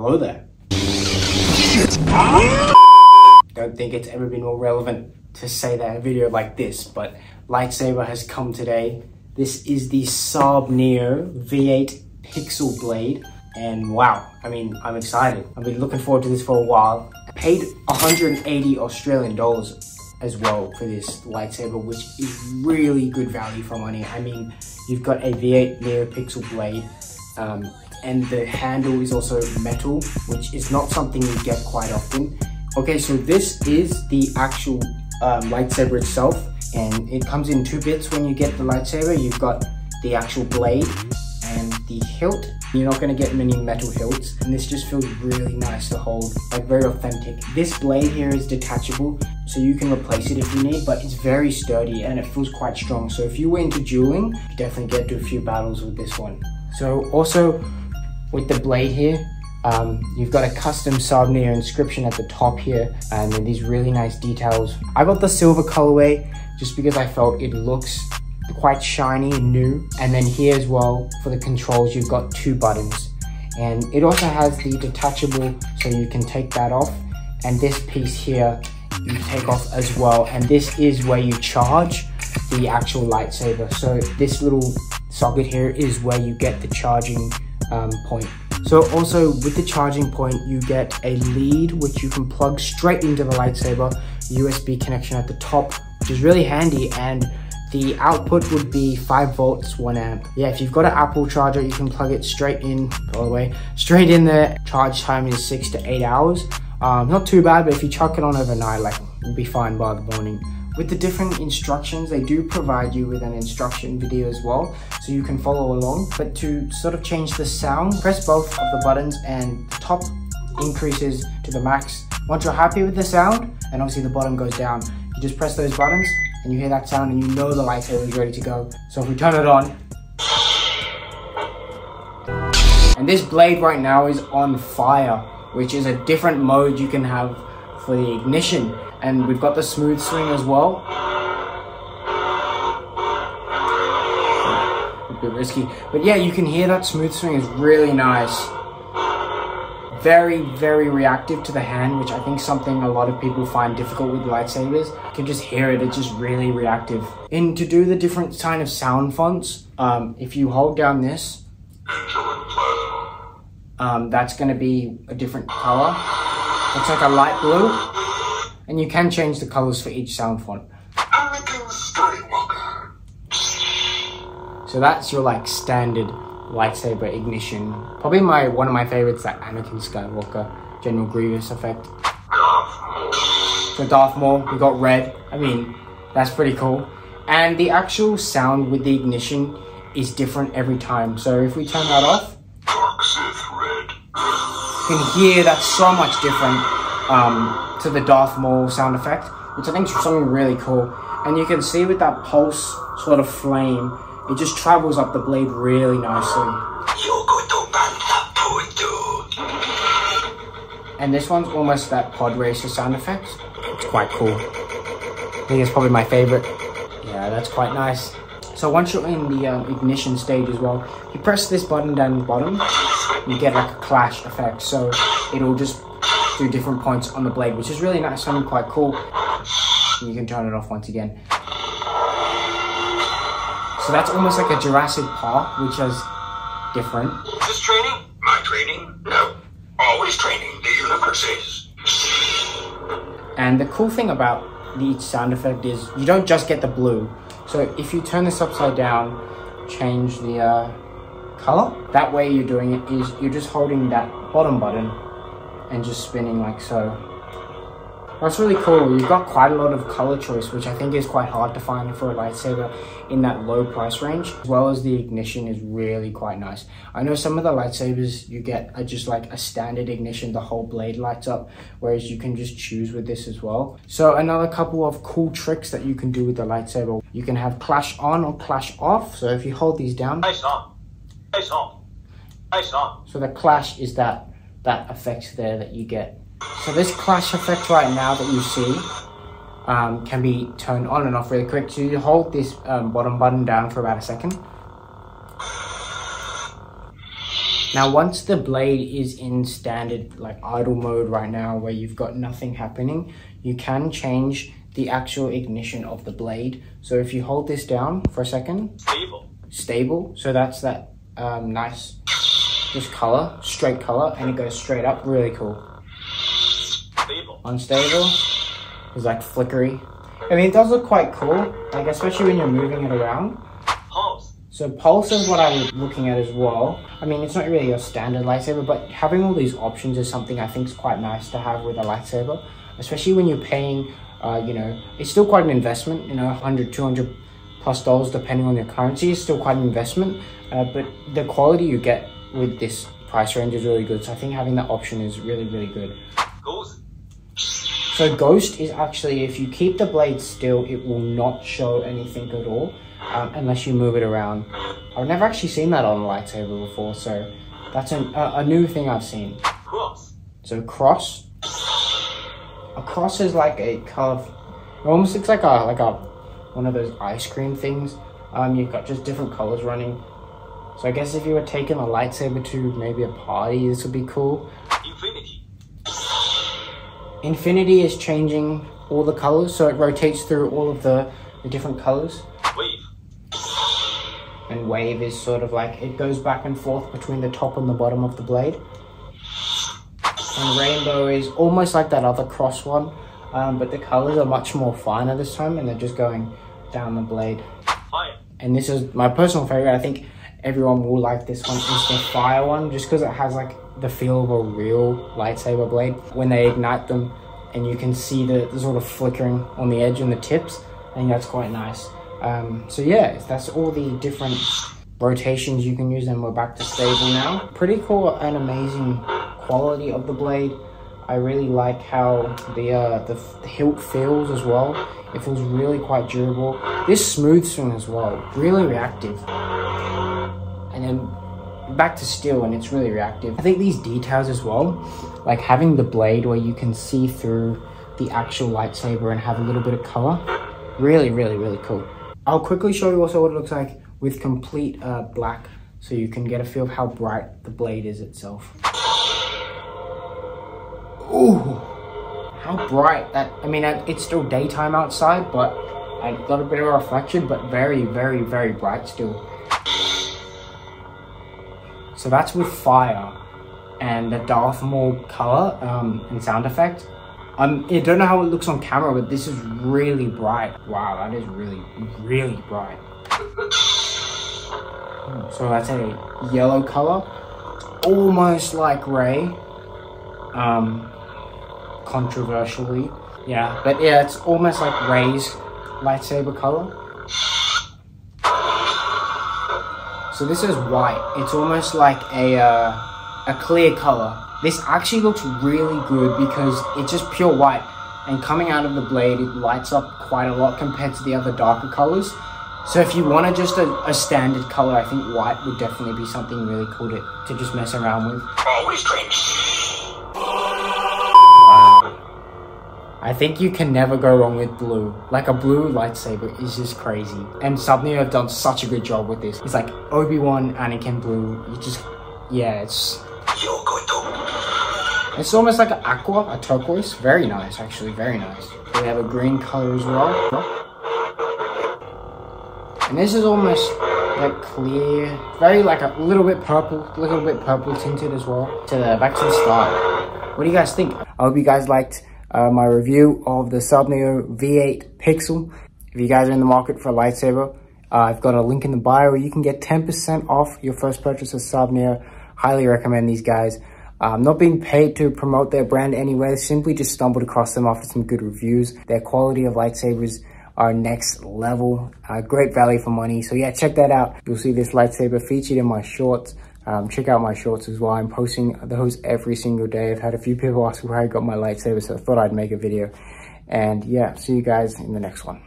Hello there. Don't think it's ever been more relevant to say that in a video like this, but lightsaber has come today. This is the SABNEO V8 PIXEL blade, and wow, I mean, I'm excited. I've been looking forward to this for a while. I paid 180 Australian dollars as well for this lightsaber, which is really good value for money. I mean, you've got a V8 Neopixel blade, and the handle is also metal, which is not something you get quite often. Okay, so this is the actual lightsaber itself, and it comes in 2 bits when you get the lightsaber. You've got the actual blade and the hilt. You're not going to get many metal hilts, and this just feels really nice to hold, like very authentic. This blade here is detachable, so you can replace it if you need, but it's very sturdy and it feels quite strong. So if you were into dueling, you definitely get to a few battles with this one. So also with the blade here, you've got a custom SABNEO inscription at the top here, and then these really nice details. I got the silver colorway just because I felt it looks quite shiny and new. And then here as well, for the controls, you've got 2 buttons, and it also has the detachable, so you can take that off, and this piece here you take off as well, and this is where you charge the actual lightsaber. So this little socket here is where you get the charging point. So also with the charging point, you get a lead which you can plug straight into the lightsaber, USB connection at the top, which is really handy, and the output would be 5 volts, 1 amp. Yeah, if you've got an Apple charger, you can plug it straight in, all the way, straight in there. Charge time is 6 to 8 hours. Not too bad, but if you chuck it on overnight, like, you'll be fine by the morning. With the different instructions, they do provide you with an instruction video as well, so you can follow along. But to sort of change the sound, press both of the buttons and the top increases to the max. Once you're happy with the sound, and obviously the bottom goes down, you just press those buttons and you hear that sound and you know the lightsaber is ready to go. So if we turn it on, and this blade right now is on fire, which is a different mode you can have for the ignition. And we've got the smooth swing as well. A bit risky, but yeah, you can hear that smooth swing is really nice. Very, very reactive to the hand, which I think is something a lot of people find difficult with lightsabers. You can just hear it, it's just really reactive. And to do the different kind of sound fonts, if you hold down this, that's going to be a different color. Looks like a light blue. And you can change the colors for each sound font. So that's your like standard lightsaber ignition. Probably one of my favorites, that Anakin Skywalker General Grievous effect. For Darth Maul, we got red. I mean, that's pretty cool. And the actual sound with the ignition is different every time. So if we turn that off, you can hear that's so much different to the Darth Maul sound effect, which I think is something really cool. And you can see with that pulse sort of flame, it just travels up the blade really nicely. And this one's almost that pod racer sound effect. It's quite cool. I think it's probably my favorite. Yeah, that's quite nice. So once you're in the ignition stage as well, you press this button down the bottom, you get like a clash effect. So it'll just do different points on the blade, which is really nice, something quite cool. And you can turn it off once again. So that's almost like a Jurassic Park, which is different. Is this training? My training? No. Always training, the universe is. And the cool thing about each sound effect is you don't just get the blue. So if you turn this upside down, change the color, that way you're doing it is you're just holding that bottom button and just spinning like so. That's really cool. You've got quite a lot of color choice, which I think is quite hard to find for a lightsaber in that low price range, as well as the ignition is really quite nice. I know some of the lightsabers you get are just like a standard ignition, the whole blade lights up, whereas you can just choose with this as well. So another couple of cool tricks that you can do with the lightsaber. You can have clash on or clash off. So if you hold these down, Ice on, ice on, ice on. So the clash is that effect there that you get. So this clash effect right now that you see can be turned on and off really quick. So you hold this bottom button down for about a second. Now, once the blade is in standard like idle mode right now, where you've got nothing happening, you can change the actual ignition of the blade. So if you hold this down for a second, stable. So that's that nice, just color, straight color, and it goes straight up. Really cool. Unstable is like flickery. I mean, it does look quite cool, like especially when you're moving it around. So pulse is what I'm looking at as well. I mean, it's not really a standard lightsaber, but having all these options is something I think is quite nice to have with a lightsaber, especially when you're paying, you know, it's still quite an investment, you know, $100, $200 plus depending on your currency is still quite an investment, but the quality you get with this price range is really good. So I think having that option is really, really good. So Ghost is actually, if you keep the blade still, it will not show anything at all. Unless you move it around. I've never actually seen that on a lightsaber before, so that's a new thing I've seen. So cross. A cross is like a color. It almost looks like one of those ice cream things. You've got just different colors running. So I guess if you were taking a lightsaber to maybe a party, this would be cool. Infinity is changing all the colors, so it rotates through all of the different colors. And wave is sort of like, it goes back and forth between the top and the bottom of the blade. And rainbow is almost like that other cross one, but the colors are much more finer this time, and they're just going down the blade. And this is my personal favorite. I think everyone will like this one, is the fire one, just because it has like the feel of a real lightsaber blade. When they ignite them and you can see the sort of flickering on the edge and the tips, I think that's quite nice. So yeah, that's all the different rotations you can use, and we're back to stable now. Pretty cool and amazing quality of the blade. I really like how the hilt feels as well. It feels really quite durable. This smooth swing as well, really reactive. And then back to steel, and it's really reactive. I think these details as well, like having the blade where you can see through the actual lightsaber and have a little bit of color, really, really, really cool. I'll quickly show you also what it looks like with complete black, so you can get a feel of how bright the blade is itself. Ooh, how bright that, I mean, it's still daytime outside, but I got a bit of a reflection, but very, very, very bright still. So that's with fire and the Darth Maul color and sound effect. I don't know how it looks on camera, but this is really bright. Wow, that is really, really bright. So that's a yellow color, almost like Rey. Controversially, yeah, but yeah, it's almost like Rey's lightsaber color. So this is white. It's almost like a clear color. This actually looks really good because it's just pure white, and coming out of the blade, it lights up quite a lot compared to the other darker colors. So if you wanted just a standard color, I think white would definitely be something really cool to just mess around with. Always drink. Wow. I think you can never go wrong with blue. Like a blue lightsaber is just crazy. And SABNEO have done such a good job with this. It's like Obi-Wan, Anakin blue. You just, yeah, it's almost like an aqua, a turquoise. Very nice, actually, very nice. We have a green color as well. And this is almost like clear, very like a little bit purple tinted as well. Back to the start. What do you guys think? I hope you guys liked my review of the SABNEO V8 Pixel. If you guys are in the market for a lightsaber, I've got a link in the bio where you can get 10% off your first purchase of SABNEO. Highly recommend these guys. I'm not being paid to promote their brand anywhere, simply just stumbled across them after some good reviews. Their quality of lightsabers are next level, great value for money. So yeah, check that out. You'll see this lightsaber featured in my shorts. Check out my shorts as well. I'm posting those every single day. I've had a few people ask where I got my lightsaber, so I thought I'd make a video. And yeah, see you guys in the next one.